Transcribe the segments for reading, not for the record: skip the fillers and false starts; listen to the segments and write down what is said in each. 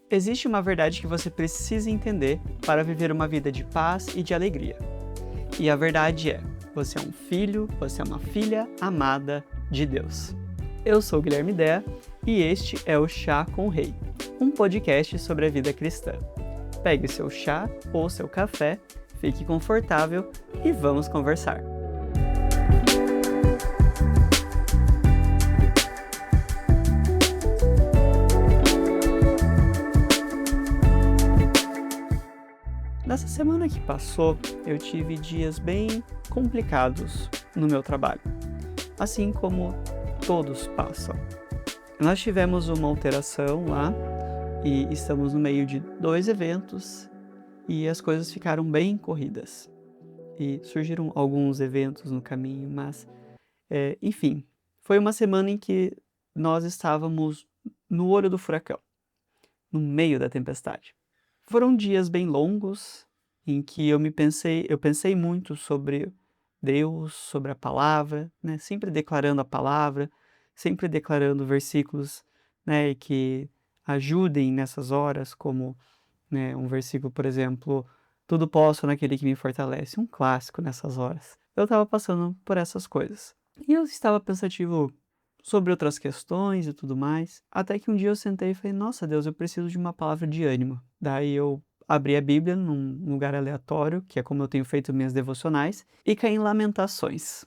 Existe uma verdade que você precisa entender para viver uma vida de paz e de alegria. E a verdade é: você é um filho, você é uma filha amada de Deus. Eu sou o Guilherme Dea e este é o Chá com o Rei, um podcast sobre a vida cristã. Pegue seu chá ou seu café, fique confortável e vamos conversar. Nessa semana que passou, eu tive dias bem complicados no meu trabalho, assim como todos passam. Nós tivemos uma alteração lá e estamos no meio de 2 eventos e as coisas ficaram bem corridas. E surgiram alguns eventos no caminho, mas, enfim, foi uma semana em que nós estávamos no olho do furacão, no meio da tempestade. Foram dias bem longos em que eu pensei muito sobre Deus, sobre a palavra, né, sempre declarando a palavra, sempre declarando versículos, né, que ajudem nessas horas, como, né, um versículo, por exemplo: "Tudo posso naquele que me fortalece", um clássico nessas horas. Eu estava passando por essas coisas. E eu estava pensativo sobre outras questões e tudo mais, até que um dia eu sentei e falei: "Nossa Deus, eu preciso de uma palavra de ânimo". Daí eu abri a Bíblia num lugar aleatório, que é como eu tenho feito minhas devocionais, e caí em Lamentações.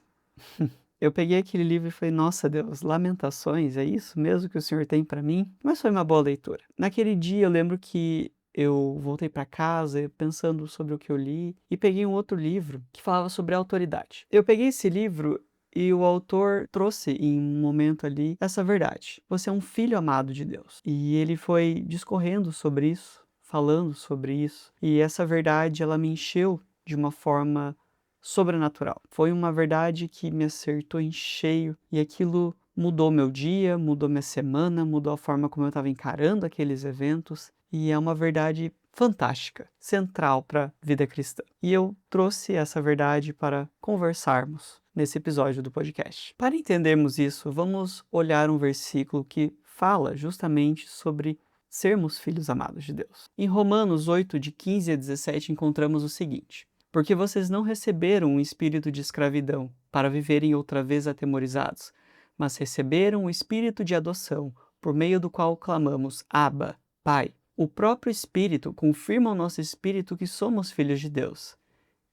Eu peguei aquele livro e falei: "Nossa Deus, Lamentações, é isso mesmo que o Senhor tem para mim?". Mas foi uma boa leitura. Naquele dia eu lembro que eu voltei para casa pensando sobre o que eu li e peguei um outro livro que falava sobre autoridade. Eu peguei esse livro e o autor trouxe em um momento ali essa verdade: você é um filho amado de Deus. E ele foi discorrendo sobre isso, falando sobre isso, e essa verdade ela me encheu de uma forma sobrenatural. Foi uma verdade que me acertou em cheio e aquilo mudou meu dia, mudou minha semana, mudou a forma como eu estava encarando aqueles eventos e é uma verdade fantástica, central para a vida cristã. E eu trouxe essa verdade para conversarmos nesse episódio do podcast. Para entendermos isso, vamos olhar um versículo que fala justamente sobre sermos filhos amados de Deus. Em Romanos 8, de 15 a 17, encontramos o seguinte: porque vocês não receberam um espírito de escravidão para viverem outra vez atemorizados, mas receberam o espírito de adoção, por meio do qual clamamos: Abba, Pai. O próprio Espírito confirma ao nosso espírito que somos filhos de Deus.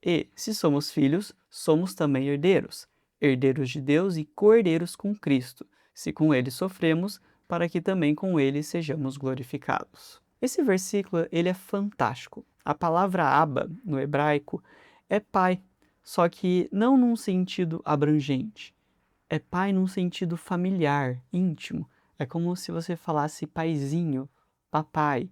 E, se somos filhos, somos também herdeiros, herdeiros de Deus e co-herdeiros com Cristo, se com ele sofremos, para que também com ele sejamos glorificados. Esse versículo, ele é fantástico. A palavra Abba, no hebraico, é pai, só que não num sentido abrangente. É pai num sentido familiar, íntimo. É como se você falasse paizinho, papai.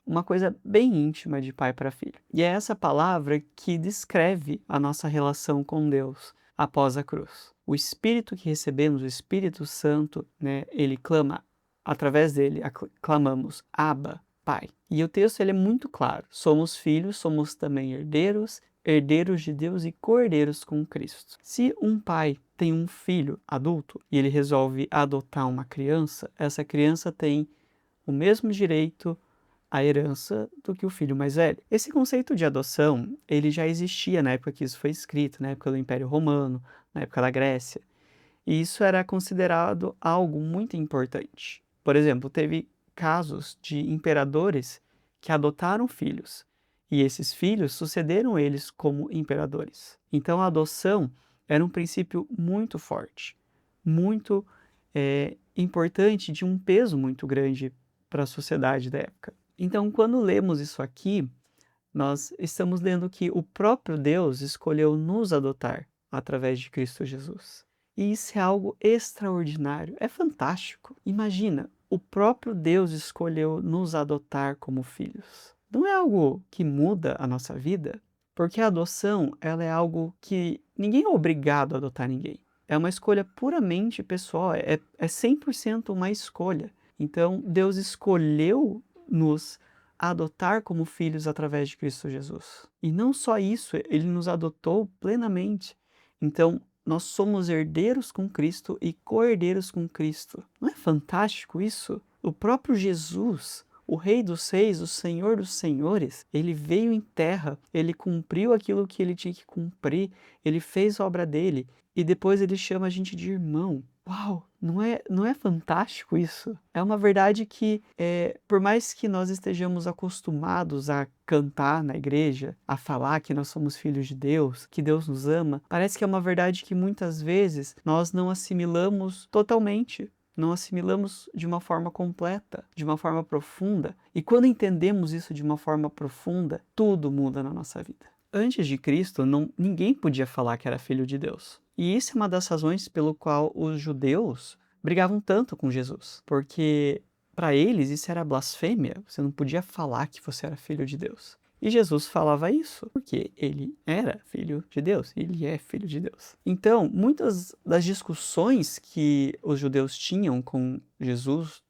Uma coisa bem íntima de pai para filho. E é essa palavra que descreve a nossa relação com Deus após a cruz. O Espírito que recebemos, o Espírito Santo, né, ele clama, através dele, clamamos, Abba, Pai. E o texto ele é muito claro. Somos filhos, somos também herdeiros, herdeiros de Deus e co-herdeiros com Cristo. Se um pai tem um filho adulto e ele resolve adotar uma criança, essa criança tem o mesmo direito a herança do que o filho mais velho. Esse conceito de adoção, ele já existia na época que isso foi escrito, na época do Império Romano, na época da Grécia. E isso era considerado algo muito importante. Por exemplo, teve casos de imperadores que adotaram filhos, e esses filhos sucederam eles como imperadores. Então a adoção era um princípio muito forte, muito importante, de um peso muito grande para a sociedade da época. Então, quando lemos isso aqui, nós estamos lendo que o próprio Deus escolheu nos adotar através de Cristo Jesus. E isso é algo extraordinário, é fantástico. Imagina, o próprio Deus escolheu nos adotar como filhos. Não é algo que muda a nossa vida? Porque a adoção, ela é algo que ninguém é obrigado a adotar ninguém. É uma escolha puramente pessoal, é 100% uma escolha. Então, Deus escolheu nos adotar como filhos através de Cristo Jesus. E não só isso, ele nos adotou plenamente. Então, nós somos herdeiros com Cristo e co-herdeiros com Cristo. Não é fantástico isso? O próprio Jesus, o Rei dos Reis, o Senhor dos Senhores, ele veio em terra, ele cumpriu aquilo que ele tinha que cumprir, ele fez a obra dele e depois ele chama a gente de irmão. Uau, não é fantástico isso? É uma verdade que, por mais que nós estejamos acostumados a cantar na igreja, a falar que nós somos filhos de Deus, que Deus nos ama, parece que é uma verdade que muitas vezes nós não assimilamos totalmente. Não assimilamos de uma forma completa, de uma forma profunda. E quando entendemos isso de uma forma profunda, tudo muda na nossa vida. Antes de Cristo, ninguém podia falar que era filho de Deus. E isso é uma das razões pelo qual os judeus brigavam tanto com Jesus. Porque para eles isso era blasfêmia. Você não podia falar que você era filho de Deus. E Jesus falava isso porque ele era filho de Deus, ele é filho de Deus. Então, muitas das discussões que os judeus tinham com Jesus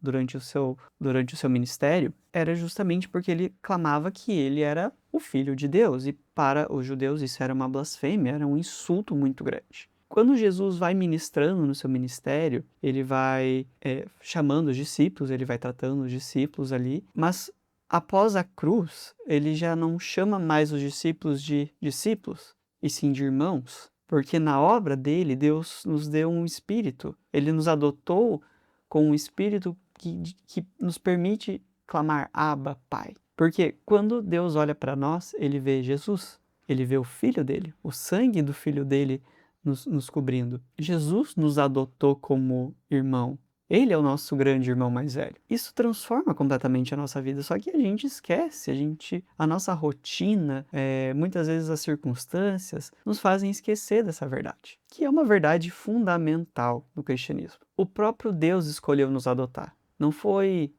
durante o seu ministério era justamente porque ele clamava que ele era o filho de Deus. E para os judeus isso era uma blasfêmia, era um insulto muito grande. Quando Jesus vai ministrando no seu ministério, ele vai chamando os discípulos, ele vai tratando os discípulos ali, mas após a cruz, ele já não chama mais os discípulos de discípulos, e sim de irmãos, porque na obra dele, Deus nos deu um espírito. Ele nos adotou com um espírito que nos permite clamar Abba, Pai. Porque quando Deus olha para nós, ele vê Jesus, ele vê o Filho dele, o sangue do Filho dele nos cobrindo. Jesus nos adotou como irmão. Ele é o nosso grande irmão mais velho. Isso transforma completamente a nossa vida, só que a gente esquece, a nossa rotina, muitas vezes as circunstâncias, nos fazem esquecer dessa verdade, que é uma verdade fundamental no cristianismo. O próprio Deus escolheu nos adotar. Não foi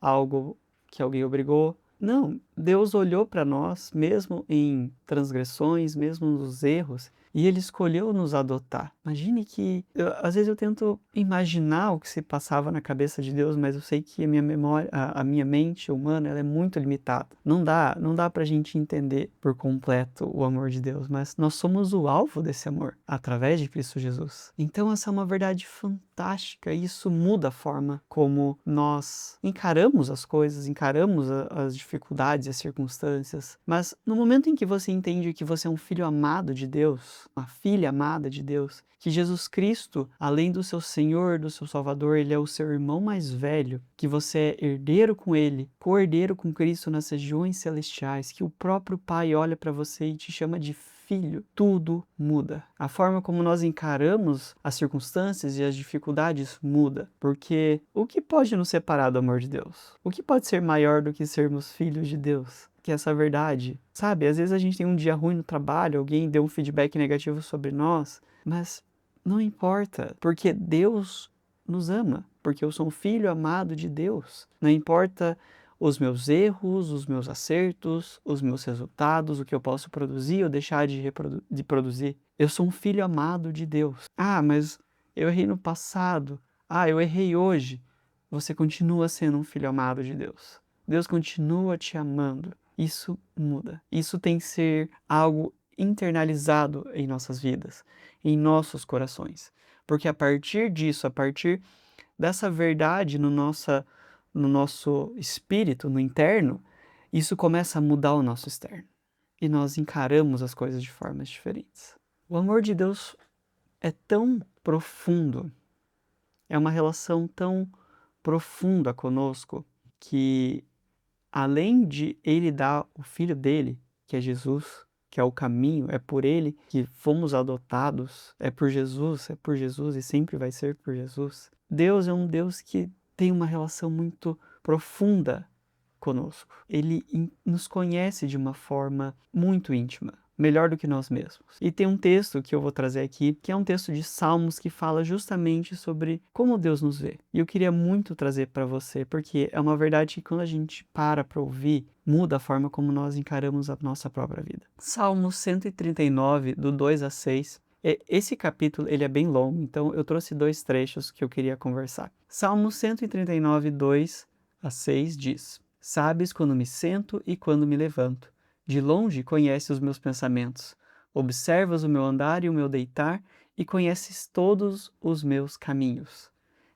algo que alguém obrigou. Não, Deus olhou para nós, mesmo em transgressões, mesmo nos erros, e Ele escolheu nos adotar. Imagine que, às vezes eu tento imaginar o que se passava na cabeça de Deus, mas eu sei que a minha memória, a minha mente humana, ela é muito limitada. Não dá pra gente entender por completo o amor de Deus, mas nós somos o alvo desse amor, através de Cristo Jesus. Então essa é uma verdade fantástica, e isso muda a forma como nós encaramos as coisas, encaramos as dificuldades, as circunstâncias. Mas no momento em que você entende que você é um filho amado de Deus, uma filha amada de Deus, que Jesus Cristo, além do seu Senhor, do seu Salvador, ele é o seu irmão mais velho, que você é herdeiro com ele, co-herdeiro com Cristo nas regiões celestiais, que o próprio Pai olha para você e te chama de filho, tudo muda. A forma como nós encaramos as circunstâncias e as dificuldades muda, porque o que pode nos separar do amor de Deus? O que pode ser maior do que sermos filhos de Deus? Que é essa verdade, sabe? Às vezes a gente tem um dia ruim no trabalho, alguém deu um feedback negativo sobre nós, mas não importa, porque Deus nos ama, porque eu sou um filho amado de Deus. Não importa os meus erros, os meus acertos, os meus resultados, o que eu posso produzir ou deixar de produzir. Eu sou um filho amado de Deus. Ah, mas eu errei no passado. Ah, eu errei hoje. Você continua sendo um filho amado de Deus. Deus continua te amando. Isso muda. Isso tem que ser algo internalizado em nossas vidas, em nossos corações. Porque a partir disso, a partir dessa verdade no nosso espírito, no interno, isso começa a mudar o nosso externo. E nós encaramos as coisas de formas diferentes. O amor de Deus é tão profundo, é uma relação tão profunda conosco, que além de Ele dar o Filho dele, que é Jesus, que é o caminho, é por Ele que fomos adotados, é por Jesus e sempre vai ser por Jesus. Deus é um Deus que tem uma relação muito profunda conosco. Ele nos conhece de uma forma muito íntima, melhor do que nós mesmos. E tem um texto que eu vou trazer aqui, que é um texto de Salmos que fala justamente sobre como Deus nos vê. E eu queria muito trazer para você, porque é uma verdade que quando a gente para ouvir, muda a forma como nós encaramos a nossa própria vida. Salmos 139, do 2 a 6. Esse capítulo ele é bem longo, então eu trouxe 2 trechos que eu queria conversar. Salmos 139, 2 a 6 diz: Sabes quando me sento e quando me levanto. De longe conheces os meus pensamentos. Observas o meu andar e o meu deitar e conheces todos os meus caminhos.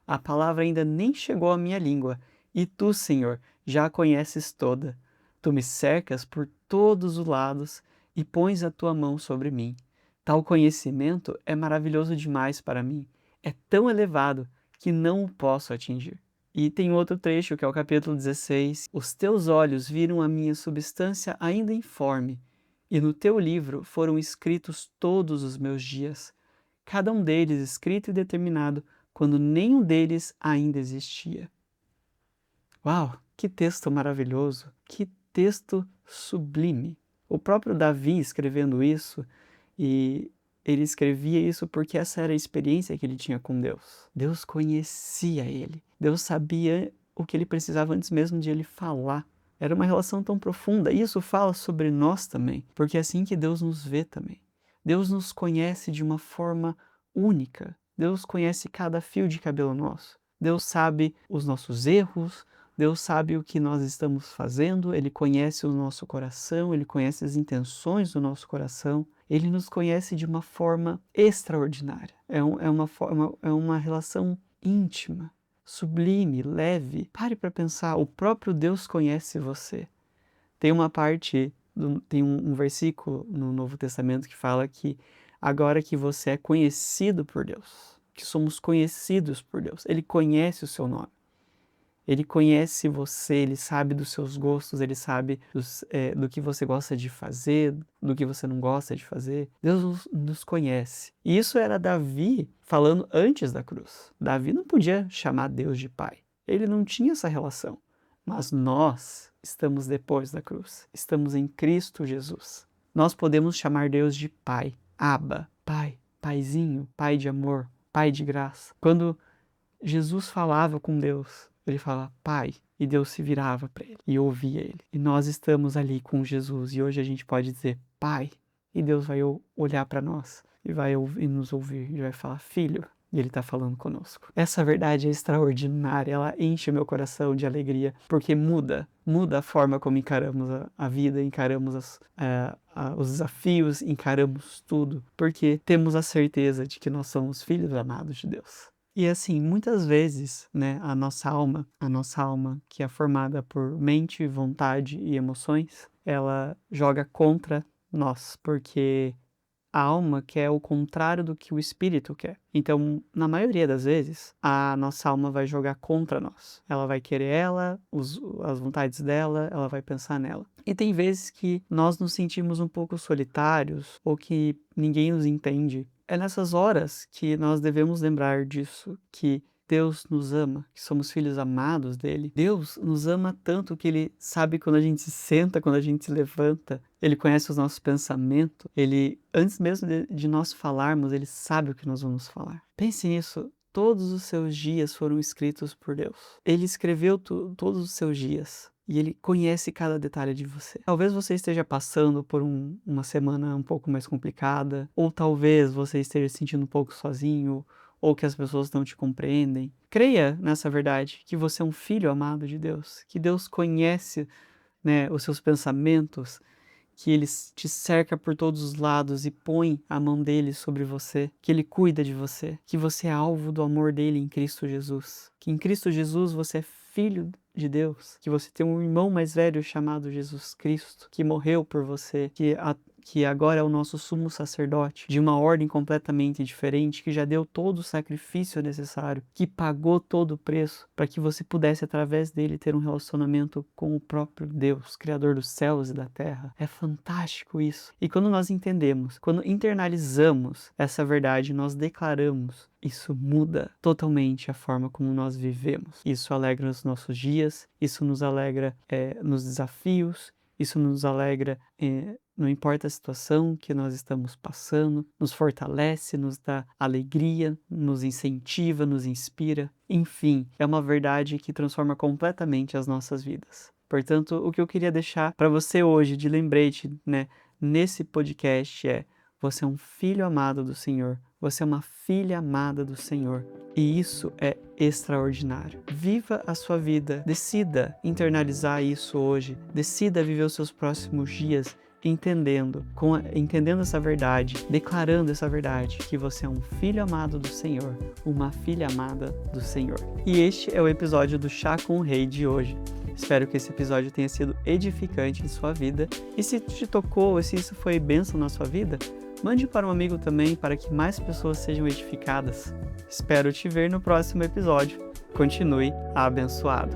A palavra ainda nem chegou à minha língua E tu, Senhor, já a conheces toda. Tu me cercas por todos os lados e pões a tua mão sobre mim. Tal conhecimento é maravilhoso demais para mim. É tão elevado que não o posso atingir. E tem outro trecho, que é o capítulo 16. Os teus olhos viram a minha substância ainda informe, e no teu livro foram escritos todos os meus dias, cada um deles escrito e determinado, quando nenhum deles ainda existia. Uau, que texto maravilhoso, que texto sublime. O próprio Davi escrevendo isso, e ele escrevia isso porque essa era a experiência que ele tinha com Deus. Deus conhecia ele, Deus sabia o que ele precisava antes mesmo de ele falar. Era uma relação tão profunda. E isso fala sobre nós também, porque é assim que Deus nos vê também. Deus nos conhece de uma forma única. Deus conhece cada fio de cabelo nosso. Deus sabe os nossos erros, Deus sabe o que nós estamos fazendo, Ele conhece o nosso coração, Ele conhece as intenções do nosso coração, Ele nos conhece de uma forma extraordinária. É uma relação íntima, sublime, leve. Pare para pensar, o próprio Deus conhece você. Tem uma parte, tem um versículo no Novo Testamento que fala que agora que você é conhecido por Deus, que somos conhecidos por Deus, Ele conhece o seu nome. Ele conhece você, Ele sabe dos seus gostos, Ele sabe do que você gosta de fazer, do que você não gosta de fazer. Deus nos conhece. E isso era Davi falando antes da cruz. Davi não podia chamar Deus de pai. Ele não tinha essa relação. Mas nós estamos depois da cruz. Estamos em Cristo Jesus. Nós podemos chamar Deus de pai. Abba, pai, paizinho, pai de amor, pai de graça. Quando Jesus falava com Deus, ele fala Pai, e Deus se virava para ele e ouvia ele. E nós estamos ali com Jesus, e hoje a gente pode dizer Pai, e Deus vai olhar para nós e vai nos ouvir, e vai falar Filho, e Ele está falando conosco. Essa verdade é extraordinária, ela enche o meu coração de alegria, porque muda a forma como encaramos a vida, encaramos os desafios, encaramos tudo, porque temos a certeza de que nós somos filhos amados de Deus. E assim, muitas vezes, né, a nossa alma, que é formada por mente, vontade e emoções, ela joga contra nós, porque a alma quer o contrário do que o espírito quer. Então, na maioria das vezes, a nossa alma vai jogar contra nós. Ela vai querer as vontades dela, ela vai pensar nela. E tem vezes que nós nos sentimos um pouco solitários ou que ninguém nos entende. É nessas horas que nós devemos lembrar disso, que Deus nos ama, que somos filhos amados dele. Deus nos ama tanto que ele sabe quando a gente se senta, quando a gente se levanta. Ele conhece os nossos pensamentos. Ele, antes mesmo de nós falarmos, ele sabe o que nós vamos falar. Pense nisso. Todos os seus dias foram escritos por Deus. Ele escreveu todos os seus dias. E ele conhece cada detalhe de você. Talvez você esteja passando por uma semana um pouco mais complicada, ou talvez você esteja se sentindo um pouco sozinho, ou que as pessoas não te compreendem. Creia nessa verdade, que você é um filho amado de Deus, que Deus conhece, né, os seus pensamentos, que Ele te cerca por todos os lados e põe a mão dele sobre você, que Ele cuida de você, que você é alvo do amor dele em Cristo Jesus, que em Cristo Jesus você é filho de Deus, que você tem um irmão mais velho chamado Jesus Cristo, que morreu por você, que agora é o nosso sumo sacerdote, de uma ordem completamente diferente, que já deu todo o sacrifício necessário, que pagou todo o preço para que você pudesse, através dele, ter um relacionamento com o próprio Deus, Criador dos céus e da terra. É fantástico isso. E quando nós entendemos, quando internalizamos essa verdade, nós declaramos, isso muda totalmente a forma como nós vivemos. Isso alegra os nossos dias, isso nos alegra nos desafios, isso nos alegra, não importa a situação que nós estamos passando, nos fortalece, nos dá alegria, nos incentiva, nos inspira. Enfim, é uma verdade que transforma completamente as nossas vidas. Portanto, o que eu queria deixar para você hoje de lembrete, né, nesse podcast você é um filho amado do Senhor. Você é uma filha amada do Senhor. E isso é extraordinário. Viva a sua vida. Decida internalizar isso hoje. Decida viver os seus próximos dias entendendo essa verdade, declarando essa verdade, que você é um filho amado do Senhor, uma filha amada do Senhor. E este é o episódio do Chá com o Rei de hoje. Espero que esse episódio tenha sido edificante em sua vida, e se te tocou, se isso foi bênção na sua vida, mande para um amigo também, para que mais pessoas sejam edificadas. Espero te ver no próximo episódio. Continue abençoado.